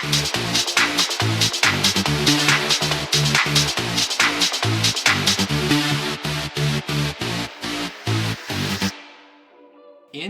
In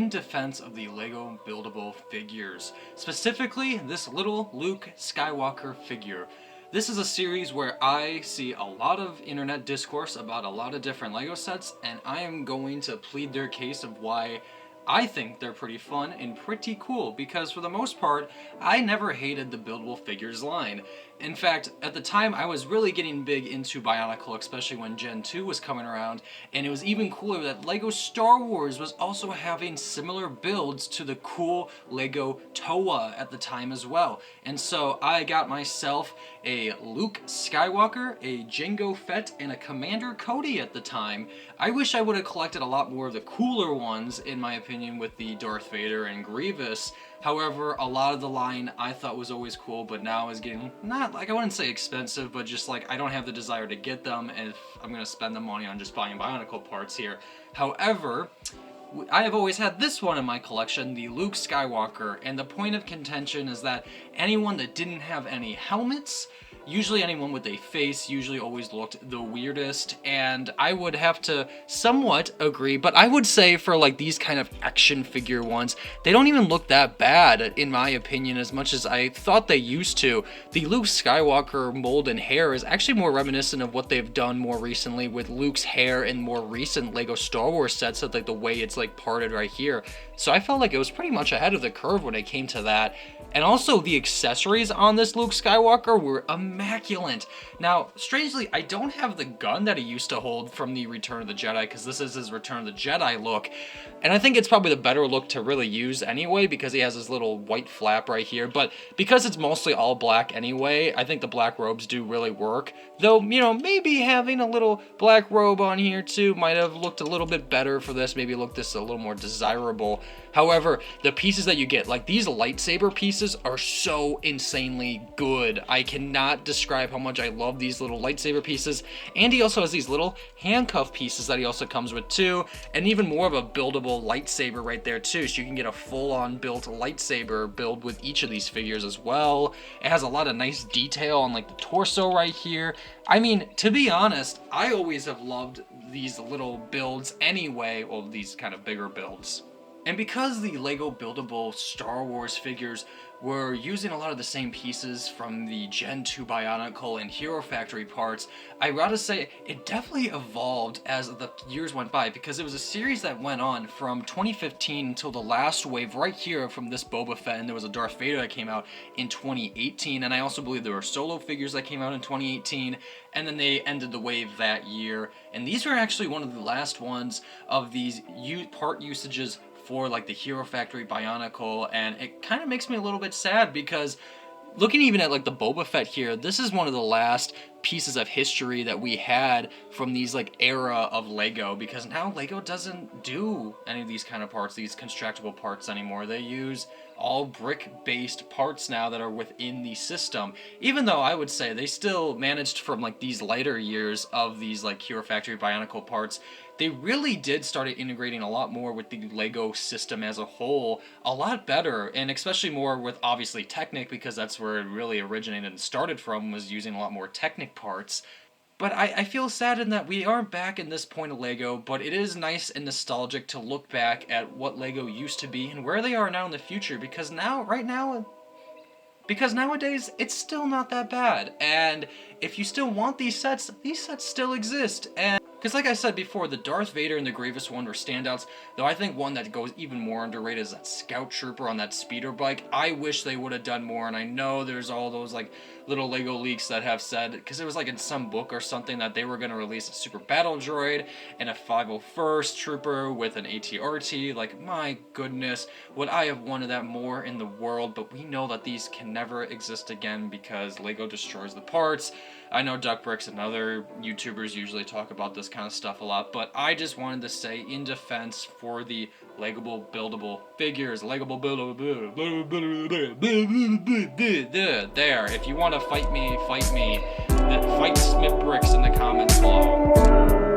defense of the LEGO Buildable figures, specifically this little Luke Skywalker figure. This is a series where I see a lot of internet discourse about a lot of different LEGO sets, and I am going to plead their case of why I think they're pretty fun and pretty cool, because for the most part, I never hated the Buildable figures line. In fact, at the time I was really getting big into Bionicle, especially when Gen 2 was coming around, and it was even cooler that LEGO Star Wars was also having similar builds to the cool LEGO Toa at the time as well. And so I got myself a Luke Skywalker, a Jango Fett, and a Commander Cody at the time. I wish I would have collected a lot more of the cooler ones, in my opinion, with the Darth Vader and Grievous. However, a lot of the line I thought was always cool, but now is getting, not like, I wouldn't say expensive, but just like I don't have the desire to get them if I'm going to spend the money on just buying Bionicle parts here. However, I have always had this one in my collection, the Luke Skywalker, and the point of contention is that anyone that didn't have any helmets, usually anyone with a face, usually always looked the weirdest, and I would have to somewhat agree, but I would say for like these kind of action figure ones, they don't even look that bad in my opinion as much as I thought they used to. The Luke Skywalker mold and hair is actually more reminiscent of what they've done more recently with Luke's hair in more recent LEGO Star Wars sets, of like the way it's like parted right here. So I felt like it was pretty much ahead of the curve when it came to that. And also the accessories on this Luke Skywalker were immaculate. Now, strangely, I don't have the gun that he used to hold from the Return of the Jedi, because this is his Return of the Jedi look. And I think it's probably the better look to really use anyway, because he has this little white flap right here. But because it's mostly all black anyway, I think the black robes do really work. Though, you know, maybe having a little black robe on here too might have looked a little bit better for this, maybe look this a little more desirable. However, the pieces that you get, like these lightsaber pieces, are so insanely good. I cannot describe how much I love these little lightsaber pieces. And he also has these little handcuff pieces that he also comes with too, and even more of a buildable lightsaber right there too, so you can get a full-on built lightsaber build with each of these figures as well. It has a lot of nice detail on like the torso right here. I mean, to be honest, I always have loved these little builds anyway, well, these kind of bigger builds. And because the LEGO Buildable Star Wars figures were using a lot of the same pieces from the Gen 2 Bionicle and Hero Factory parts, I gotta say, it definitely evolved as the years went by, because it was a series that went on from 2015 until the last wave right here from this Boba Fett, and there was a Darth Vader that came out in 2018, and I also believe there were solo figures that came out in 2018, and then they ended the wave that year. And these were actually one of the last ones of these part usages for like the Hero Factory Bionicle, and it kind of makes me a little bit sad, because looking even at like the Boba Fett here, this is one of the last pieces of history that we had from these like era of LEGO, because now LEGO doesn't do any of these kind of parts, these constructible parts anymore. They use all brick-based parts now that are within the system, even though I would say they still managed from like these lighter years of these like Hero Factory Bionicle parts. They really did start integrating a lot more with the LEGO system as a whole, a lot better, and especially more with obviously Technic, because that's where it really originated and started from, was using a lot more Technic parts. But I feel sad in that we aren't back in this point of LEGO, but it is nice and nostalgic to look back at what LEGO used to be and where they are now in the future, because nowadays, it's still not that bad. And if you still want these sets still exist. And because like I said before, the Darth Vader and the Grievous one were standouts, though I think one that goes even more underrated is that Scout Trooper on that speeder bike. I wish they would have done more, and I know there's all those like little LEGO leaks that have said, because it was like in some book or something, that they were going to release a Super Battle Droid and a 501st Trooper with an AT-RT. Like, my goodness, would I have wanted that more in the world, but we know that these can never exist again because LEGO destroys the parts. I know Duckbricks and other YouTubers usually talk about this kind of stuff a lot, but I just wanted to say in defense for the LEGO Buildable figures, LEGO Buildable, there, if you want to fight me, fight Smith Bricks in the comments below.